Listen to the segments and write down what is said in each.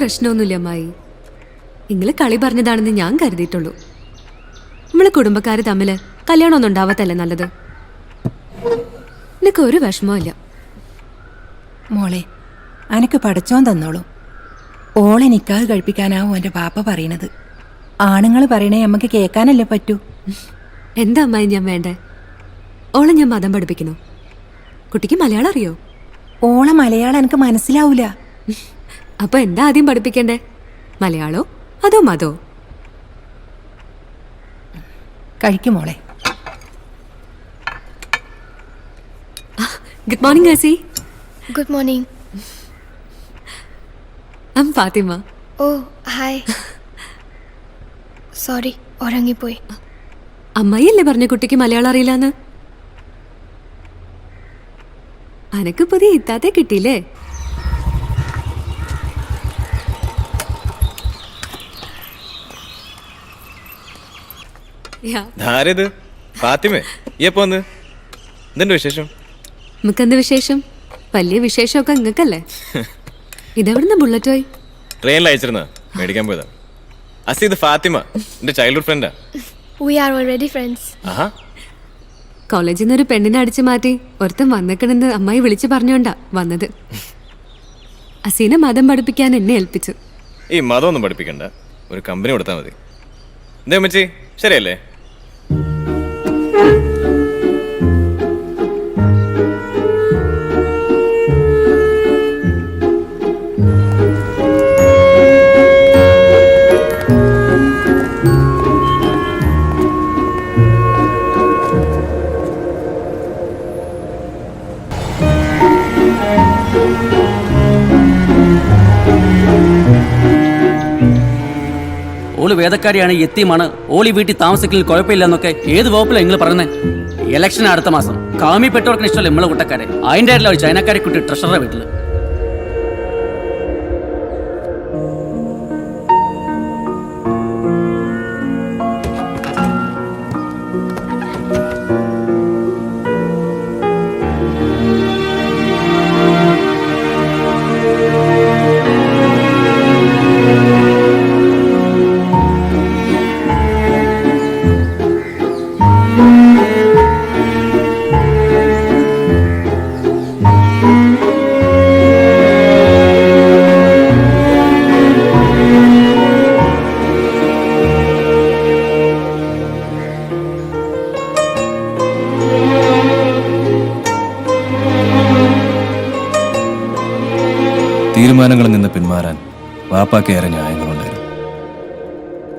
പ്രശ്നമൊന്നുമില്ല അമ്മായി. നിങ്ങൾ കളി പറഞ്ഞതാണെന്ന് ഞാൻ കരുതിയിട്ടുള്ളൂ. നമ്മളെ കുടുംബക്കാര് തമ്മില് കല്യാണമൊന്നും ഉണ്ടാവത്തല്ലേ നല്ലത്. എനിക്ക് ഒരു വിഷമമില്ല. മോളെ, അനക്ക് പടച്ചോൻ തന്നോളൂ. ഓളെ നിക്കാഹ് കഴിപ്പിക്കാനാവും എൻ്റെ പാപ്പ പറയണത്. ആണുങ്ങൾ പറയണേ നമുക്ക് കേൾക്കാനല്ലേ പറ്റൂ. എന്താ അമ്മായി ഞാൻ വേണ്ടേ? ഓളെ ഞാൻ മതം പഠിപ്പിക്കണോ? കുട്ടിക്ക് മലയാളം അറിയോ? ഓളെ മലയാളം എനിക്ക് മനസ്സിലാവൂല. അപ്പൊ എന്താ ആദ്യം പഠിപ്പിക്കണ്ടേ? മലയാളോ അതോ മതോ? കഴിക്കും മോളെ. Good morning Aasi. Good morning. I'm Fathima. Oh hi. Sorry, ഉറങ്ങിപ്പോയി. അമ്മായിയല്ലേ പറഞ്ഞ കുട്ടിക്ക് മലയാളം അറിയില്ലാന്ന്? അനക്ക് പുതിയ ഇത്താത്തെ കിട്ടിയില്ലേ? ഫാത്തിമേ, എന്തുണ്ട് വിശേഷം? നമുക്കെന്ത് വിശേഷം? വലിയ വിശേഷമൊക്കെ നിങ്ങൾക്കല്ലേ. ഇതെവിടുന്ന ബുള്ളറ്റ് പോയി? ട്രെയിനിൽ അയച്ചിരുന്ന മേടിക്കാൻ പോയതാ. അസി, ഇത് ഫാത്തിമ, എന്റെ ചൈൽഡ്ഹുഡ് ഫ്രണ്ടാ. We are already friends. ആഹാ. കോളേജിൽ നിന്ന് ഒരു പെണ്ണിനെ അടിച്ചു മാറ്റി ഒരുത്തൻ വന്നേക്കണെന്ന് അമ്മായി വിളിച്ചു പറഞ്ഞോണ്ടാ വന്നത്. അസീനെ മതം പഠിപ്പിക്കാൻ എന്നെ ഏൽപ്പിച്ചു. ഈ മതം ഒന്നും പഠിപ്പിക്കണ്ട, ഒരു കമ്പനി കൊടുത്താൽ മതി. എന്തേ അമ്മച്ചി, ശരിയല്ലേ? ഓള് വേദക്കാരിയാണ്, എത്തിയുമാണ്, ഓളി വീട്ടിൽ താമസിക്കലിൽ കുഴപ്പമില്ല എന്നൊക്കെ ഏത് വകുപ്പിലാണ് നിങ്ങൾ പറയുന്നത്? ഇലക്ഷൻ അടുത്ത മാസം. കാമിപ്പെട്ടവർക്ക് ഇഷ്ടമല്ല നമ്മളെ കൂട്ടക്കാരെ. അതിൻ്റെ ആയിട്ടില്ല ഒരു ചൈനക്കാരെ കുട്ടി ട്രഷററെ വീട്ടില്. തീരുമാനങ്ങളിൽ നിന്ന് പിന്മാറാൻ വാപ്പാക്ക് ഏറെ ന്യായങ്ങളുണ്ടായിരുന്നു.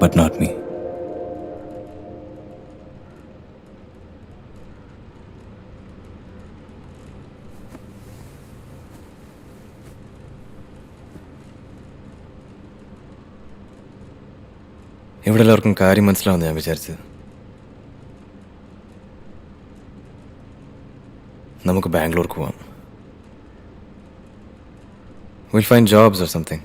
But not me. ഇവിടെ എല്ലാവർക്കും കാര്യം മനസ്സിലാവുന്ന ഞാൻ വിചാരിച്ചത്. നമുക്ക് ബാംഗ്ലൂർക്ക് പോവാം. We'll find jobs or something.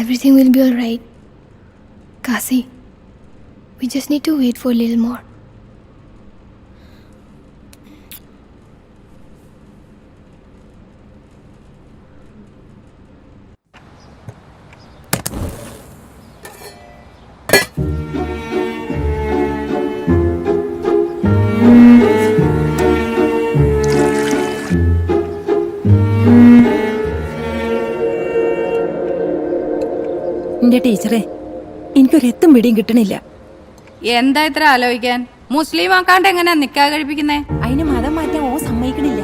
Everything will be alright. Kasi, we just need to wait for a little more. എന്റെ ടീച്ചറെ, എനിക്കൊരെത്തും പിടിയും കിട്ടണില്ല. എന്താ ഇത്ര ആലോചിക്കാൻ? മുസ്ലിം ആക്കാണ്ട് എങ്ങനെയാ നിക്കാഹ് കഴിപ്പിക്കുന്നേ? അതിന് മതം മാറ്റാൻ ഓ സമ്മതിക്കണില്ല.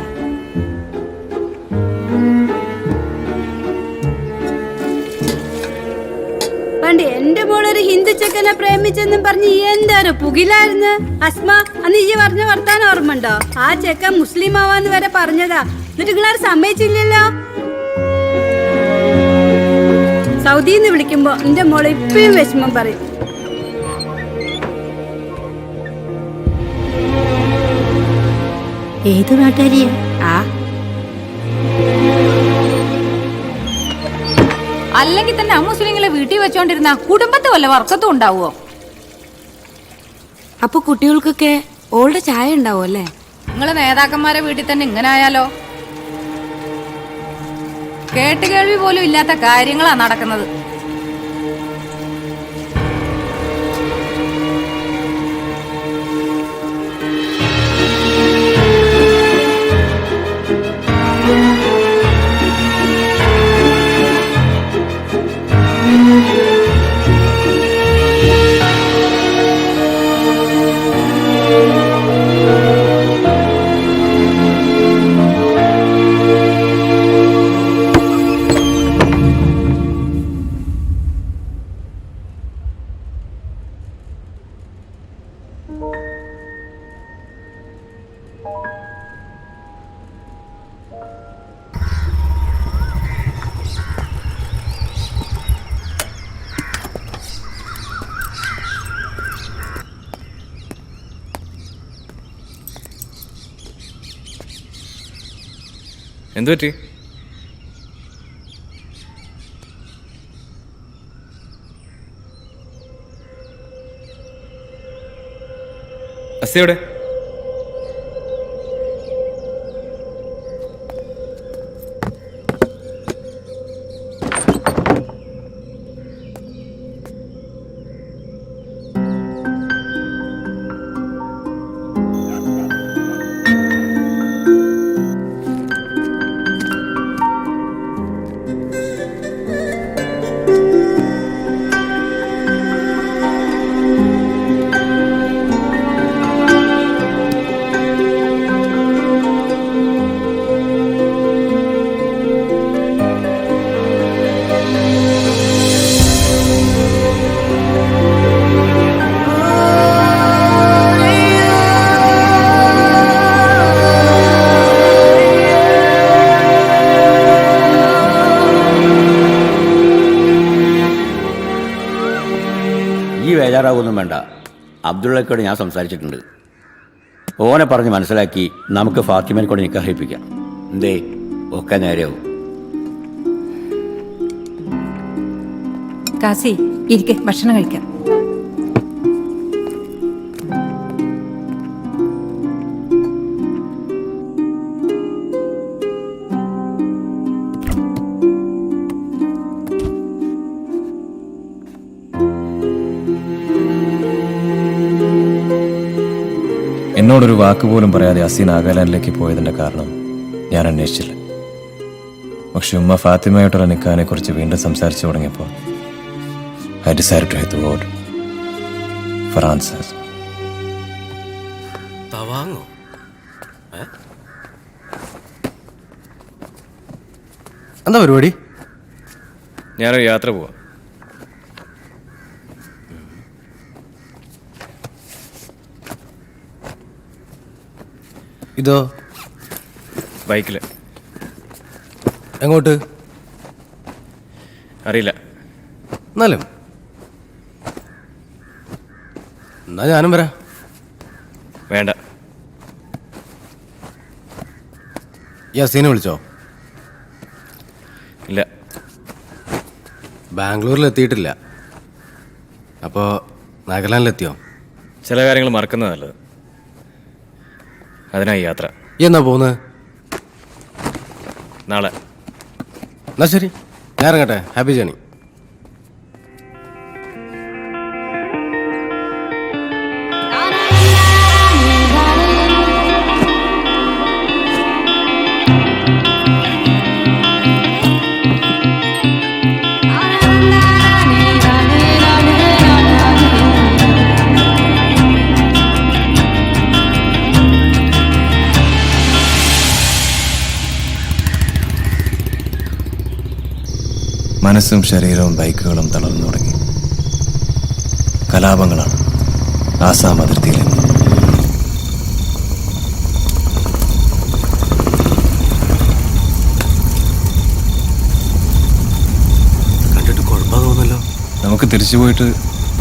പണ്ട് എന്റെ മോളൊരു ഹിന്ദു ചെക്കനെ പ്രേമിച്ചെന്നും പറഞ്ഞ് എന്തായാലും പുകിലായിരുന്നു. അസ്മ, അന്ന് ഈ പറഞ്ഞ വർത്താനം ഓർമ്മണ്ടോ? ആ ചെക്കൻ മുസ്ലിം ആവാന്ന് വരെ പറഞ്ഞതാ. എന്നിട്ട് നിങ്ങളാരും സമ്മതിച്ചില്ലല്ലോ. സൗദിന്ന് വിളിക്കുമ്പോ എന്റെ മോളെ ഇപ്പഴും വിഷമം പറയും. ഏത് നാട്ടുകാരിയാ? അല്ലെങ്കിൽ തന്നെ ആ മുസ്ലിങ്ങളെ വീട്ടിൽ വെച്ചോണ്ടിരുന്ന കുടുംബത്തെ വല്ല വർക്കത്തും ഉണ്ടാവുമോ? അപ്പൊ കുട്ടികൾക്കൊക്കെ ഓളുടെ ചായ ഉണ്ടാവും അല്ലേ? നിങ്ങള് നേതാക്കന്മാരെ വീട്ടിൽ തന്നെ ഇങ്ങനെ ആയാലോ? കേട്ടുകേൾവി പോലും ഇല്ലാത്ത കാര്യങ്ങളാ നടക്കുന്നത്. എന്തു പറ്റി? അസിയുടെ ബേജാറാവൊന്നും വേണ്ട. അബ്ദുള്ളക്കോട് ഞാൻ സംസാരിച്ചിട്ടുണ്ട്. ഓനെ പറഞ്ഞ് മനസ്സിലാക്കി നമുക്ക് ഫാത്തിമനെ കൊണ്ട് നിക്കാഹ് കഴിപ്പിക്കാം. എന്തേ, ഒക്കെ നേരെയാവും. കാസി ഇരിക്കെ, ഭക്ഷണം കഴിക്കാം. എന്നോടൊരു വാക്ക് പോലും പറയാതെ അസീൻ നാഗാലാൻഡിലേക്ക് പോയതിൻ്റെ കാരണം ഞാൻ അന്വേഷിച്ചില്ല. പക്ഷെ ഉമ്മ ഫാത്തിമയായിട്ടുള്ള നിക്കാഹിനെ കുറിച്ച് വീണ്ടും സംസാരിച്ചു തുടങ്ങിയപ്പോൾ I decided to hit the road for answers. തവാങ്ങോ? എന്താ പരിപാടി? ഞാനൊരു യാത്ര പോവാം. ഇതോ? ബൈക്കിൽ. എങ്ങോട്ട്? അറിയില്ല. എന്നാലും എന്നാ ഞാനും വരാം. വേണ്ട. യാസീനെ വിളിച്ചോ? ഇല്ല. ബാംഗ്ലൂരിൽ എത്തിയിട്ടില്ല. അപ്പോൾ നാഗാലാൻഡിലെത്തിയോ? ചില കാര്യങ്ങൾ മറക്കുന്നത് നല്ലത്. അതിനായി യാത്ര. എന്നാ പോകുന്നത്? നാളെ. എന്നാ ശരി, ഞാൻ ഇറങ്ങട്ടെ. Happy journey. മനസ്സും ശരീരവും ബൈക്കുകളും തളർന്നു തുടങ്ങി. കലാപങ്ങളാണ് ആസാം അതിർത്തിയിൽ. കണ്ടിട്ട് കുഴപ്പമാ തോന്നല്ലോ. നമുക്ക് തിരിച്ചു പോയിട്ട്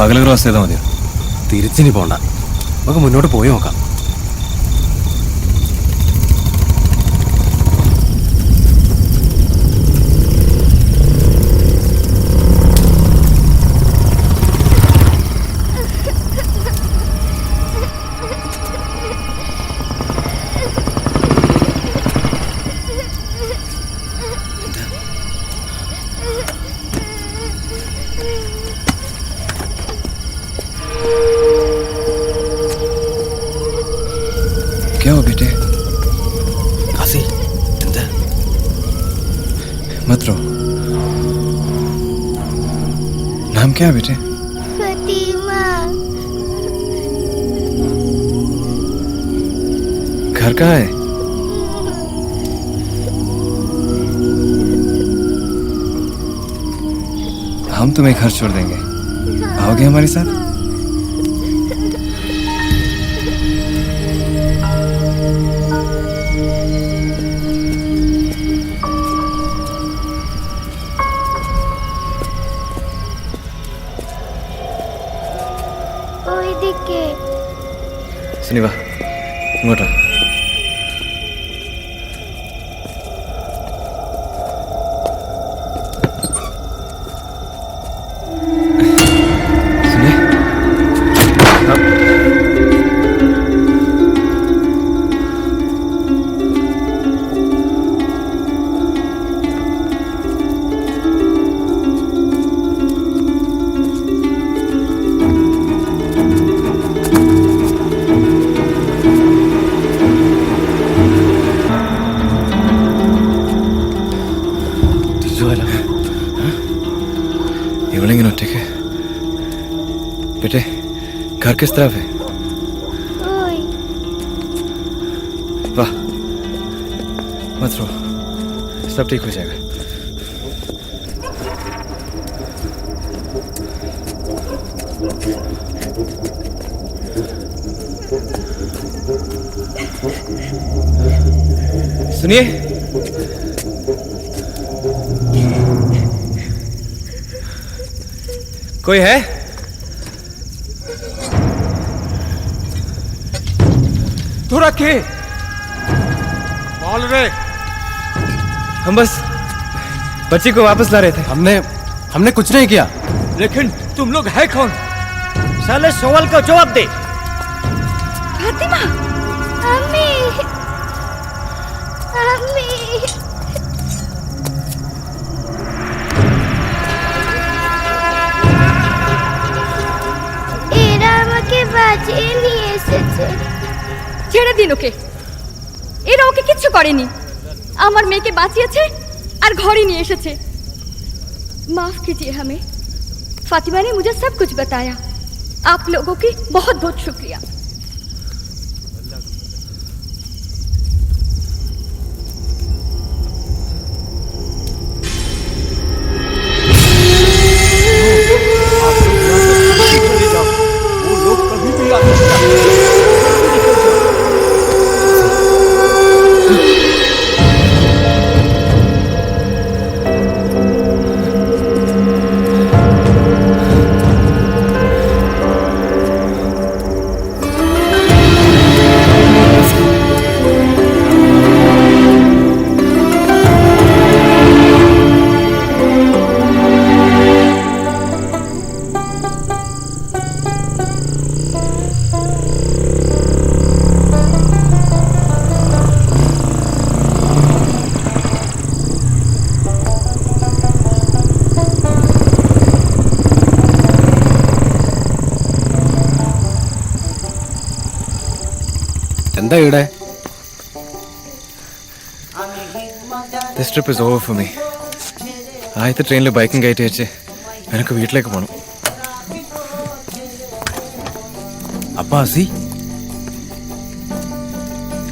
പകൽ ക്രോസ് ചെയ്താൽ മതിയോ? തിരിച്ചിനി പോണ്ട, നമുക്ക് മുന്നോട്ട് പോയി നോക്കാം. नाम क्या है बेटे? फतीमा। घर कहाँ है? हम तुम्हें घर छोड़ देंगे, आओगे हमारे साथ? ഓയിദിക്കേ സുനി വാ, ഇങ്ങോട്ടാ. സുനി, ഇവളിങ്ങനെ ഒറ്റയ്ക്ക്. बेटे घर किस तरफ है? ओए वाह, मत रो, सब ठीक हो जाएगा. सुनिए, कोई है? तो रखे बोल रहे. हम बस बच्ची को वापस ला रहे थे. हमने कुछ नहीं किया. लेकिन तुम लोग है कौन? साले सवाल का जवाब दे. फातिमा, अम्मी, अम्मी. এরা আমাকে বাঁচিয়ে নিয়ে এসেছে। ছেড়ে দিন ওকে, এরা ওকে কিচ্ছু করেনি। আমার মেয়েকে বাঁচিয়েছে আর ঘরে নিয়ে এসেছে। माफ कीजिए हमें, फातिमा ने मुझे सब कुछ बताया. आप लोगों की बहुत बहुत शुक्रिया. എന്താ ഇവിടെ? This trip is over for me. ആദ്യത്തെ ട്രെയിനിൽ ബൈക്കും കയറ്റി വെച്ച് എനിക്ക് വീട്ടിലേക്ക് പോകണം. അപ്പൊ അസി,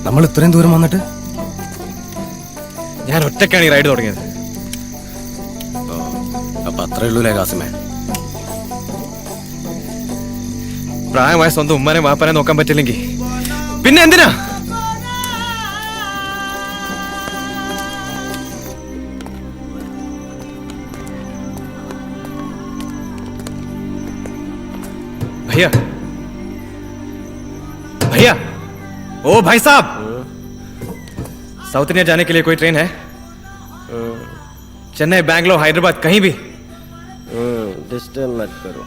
നമ്മൾ ഇത്രയും ദൂരം വന്നിട്ട് ഞാൻ ഒറ്റയ്ക്കാണ് ഈ റൈഡ് തുടങ്ങിയത്. അപ്പൊ അത്രേ ഉള്ളൂലേ കാസിമേ? പ്രായമായ സ്വന്തം ഉമ്മാനെ വാപ്പാനെ നോക്കാൻ പറ്റില്ലെങ്കിൽ പിന്നെ എന്തിനാ? भैया, भैया, ओ भाई साहब, साउथ इंडिया जाने के लिए कोई ट्रेन है? चेन्नई, बैंगलोर, हैदराबाद, कहीं भी? डिस्टर्ब मत करो.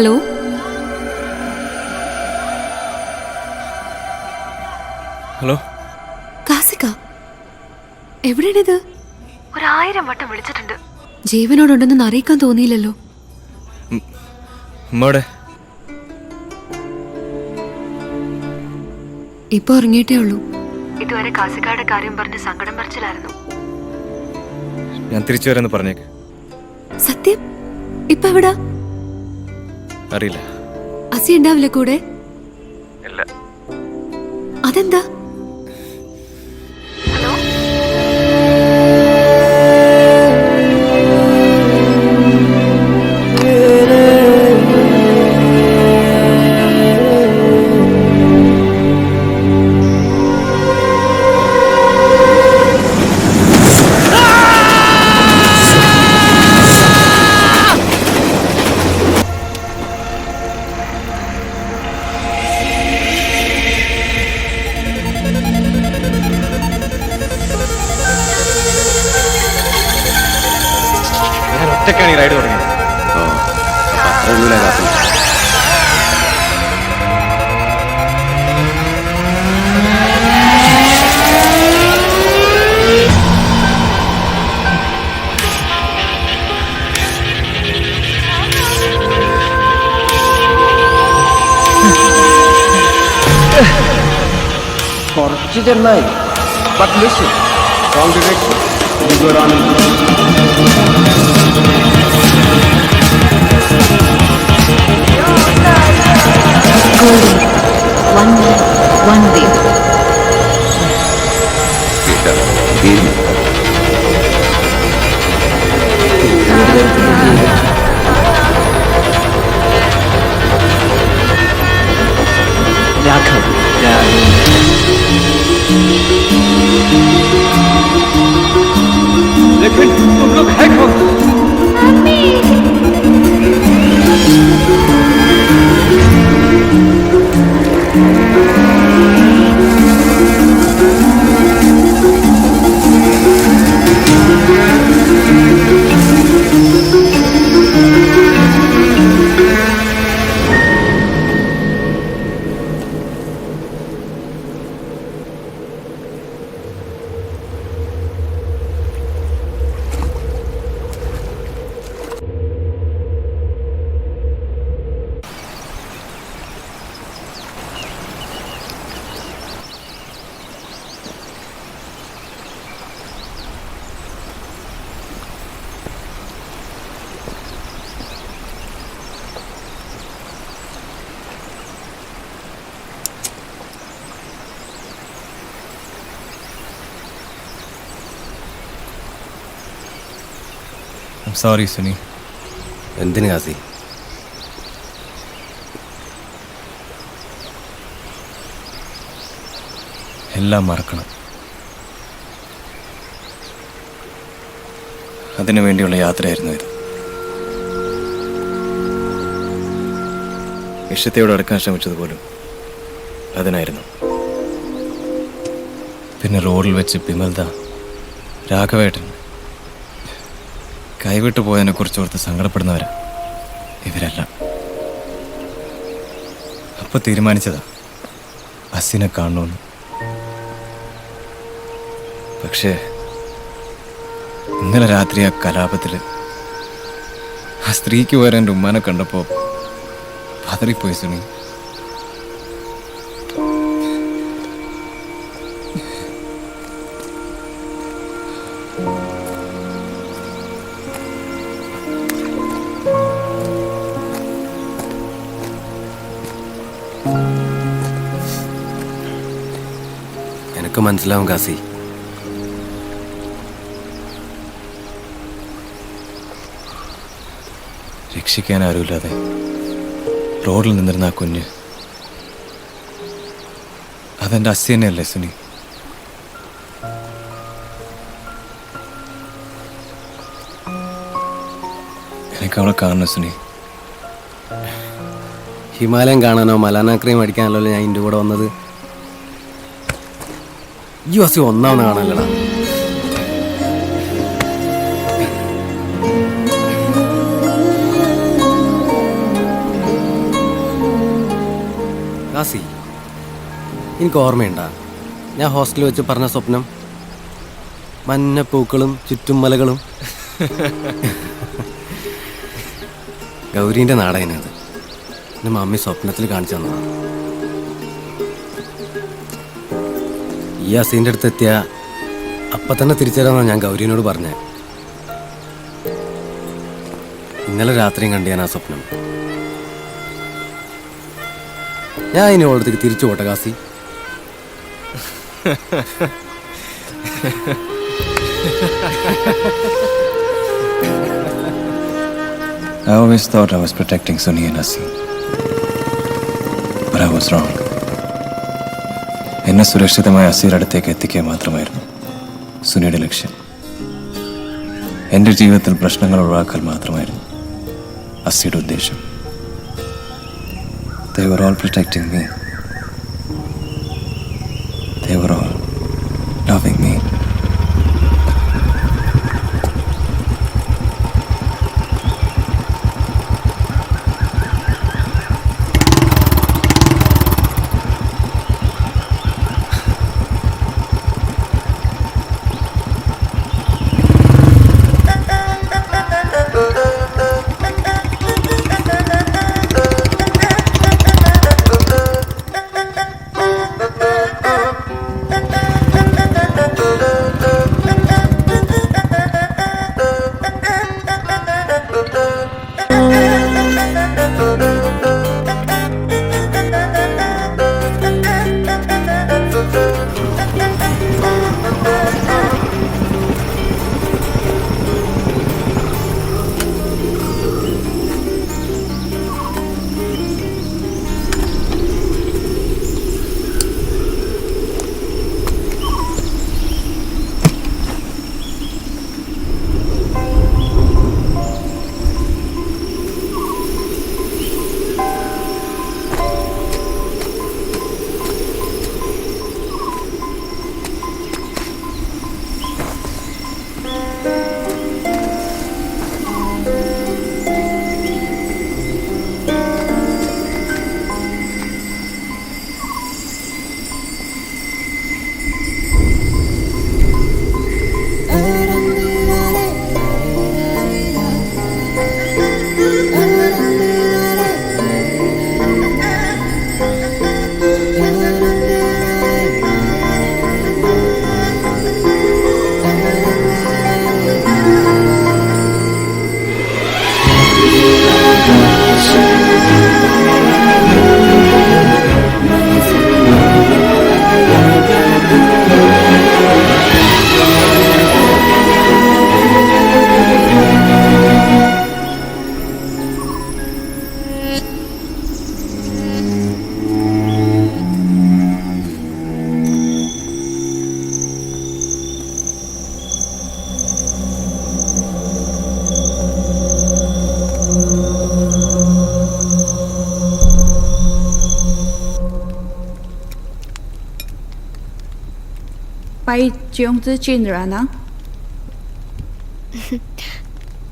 Hello hello കാസിക, എവിടെയാണിത്? 1000 വട്ടം വിളിച്ചിട്ടുണ്ട്. ജീവനോടുണ്ടെന്ന് അറിയിക്കാൻ തോന്നിയില്ലല്ലോ. അമ്മയുടെ ഇപ്പൊ ഉറങ്ങിയിട്ടേ ഉള്ളൂ. ഇതുവരെ കാസിക്കാരുടെ കാര്യം പറഞ്ഞ് സങ്കടം പറിച്ചിലായിരുന്നു. ഞാൻ തിരിച്ചു വരാന്ന് പറഞ്ഞേക്ക്. സത്യം? ഇപ്പൊ എവിടാ? അറിയില്ല. അസി ഉണ്ടാവില്ല കൂടെ? ഇല്ല. അതെന്താ? ഞാൻ ഒറ്റയ്ക്കാണ് ഈ റൈഡ് തുടങ്ങിയത്. അത്രയൊന്നുമില്ല കാസി. കുറച്ച് ചെന്നായി. But listen, wrong direction. You go on. One man, one way. लेकिन तुम लोग है कौन? I'm sorry, Suni. എന്തിന് കാസി? എല്ലാം മറക്കണം. അതിനു വേണ്ടിയുള്ള യാത്രയായിരുന്നു ഇത്. ഇഷ്ടത്തോട് അടുക്കാൻ ശ്രമിച്ചതുപോലും അതിനായിരുന്നു. പിന്നെ റോഡിൽ വെച്ച് വിമൽദ, രാഘവേട്ടൻ കൈവിട്ടു പോയതിനെ കുറിച്ച് ഓർത്ത് സങ്കടപ്പെടുന്നവരാ ഇവരെല്ലാം. അപ്പൊ തീരുമാനിച്ചതാ അസിനെ കാണണമെന്ന്. പക്ഷേ ഇന്നലെ രാത്രി ആ കലാപത്തില് ആ സ്ത്രീക്ക് പോരാൻ എൻ്റെ ഉമ്മാനെ കണ്ടപ്പോ പതറിപ്പോയി സുനി. എനിക്ക് മനസ്സിലാവും കാസി. രക്ഷിക്കാൻ ആരുമില്ലാതെ റോഡിൽ നിന്നിരുന്ന ആ കുഞ്ഞ്, അതെൻ്റെ അസി തന്നെയല്ലേ സുനി? എനിക്ക് അവളെ കാണണം സുനി. ഹിമാലയം കാണാനോ മലാന ക്രീം അടിക്കാനല്ലോ ഞാൻ എൻ്റെ കൂടെ വന്നത്. ഈ വസി ഒന്നാമത് കാണാനല്ലടാ. എനിക്ക് ഓർമ്മയുണ്ടാ ഞാൻ ഹോസ്റ്റലിൽ വെച്ച് പറഞ്ഞ സ്വപ്നം? മഞ്ഞപ്പൂക്കളും ചുറ്റും മലകളും. ഗൗരീൻ്റെ നാടകനത് എൻ്റെ മമ്മി സ്വപ്നത്തിൽ കാണിച്ചു തന്നതാണ്. ഈ അസീൻ്റെ അടുത്ത് എത്തിയ അപ്പം തന്നെ തിരിച്ചുതരാമെന്നാണ് ഞാൻ ഗൗരീനോട് പറഞ്ഞത്. ഇന്നലെ രാത്രിയും കണ്ടു ഞാൻ ആ സ്വപ്നം. ഞാൻ ഇനി ഓളത്തേക്ക് തിരിച്ചു പോട്ടെ Kasi? I always thought I was protecting Sunny and Asim. But I was wrong. എന്നെ സുരക്ഷിതമായ അസീർ അടുത്തേക്ക് എത്തിക്കുക മാത്രമായിരുന്നു സുനിയുടെ ലക്ഷ്യം. എൻ്റെ ജീവിതത്തിൽ പ്രശ്നങ്ങൾ ഒഴിവാക്കൽ മാത്രമായിരുന്നു അസിയുടെ ഉദ്ദേശം. They were all protecting me. They were all loving me.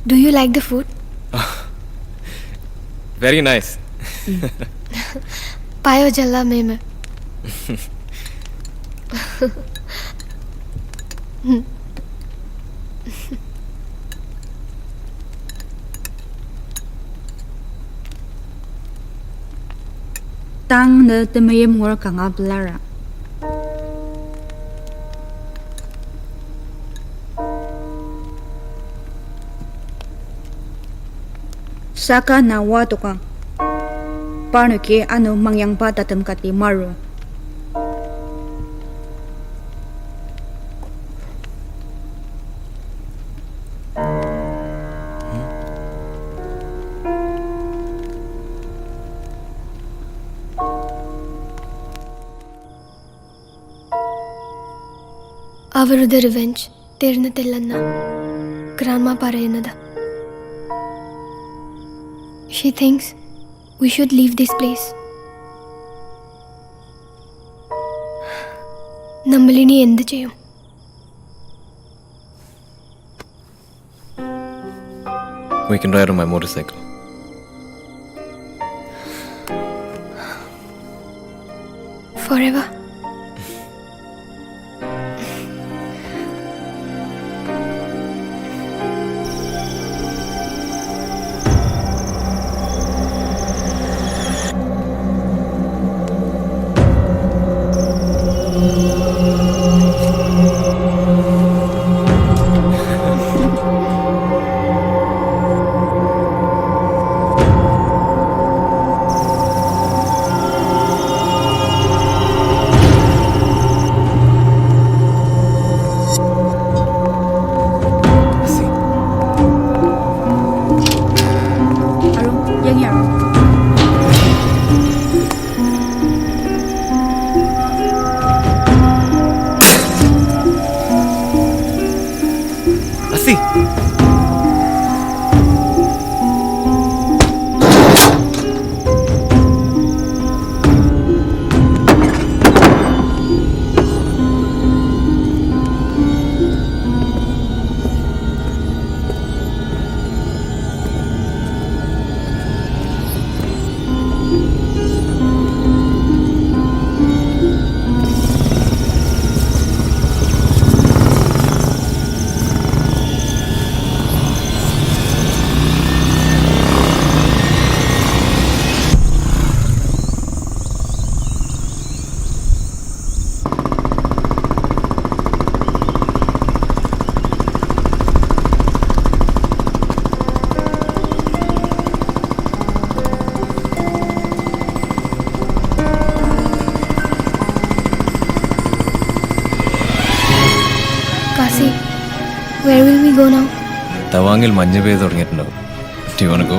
Do you like the food? Very nice. Payo jalla meme. Tang na temayem ngor kanga blara. Saka na wato kang paano ke ano mangyang bata temkati maru. അവരുടെ revenge തീർന്നിട്ടില്ലെന്ന grandma പറയുന്നത്. She thinks we should leave this place. നമ്മളിനി എന്ത് ചെയ്യും? We can ride on my motorcycle. Forever. അസി Kasi, where will we go now? തവാങ്ങിൽ മഞ്ഞ് പെയ്ത് തുടങ്ങിയിട്ടുണ്ടാവും. Do you wanna go?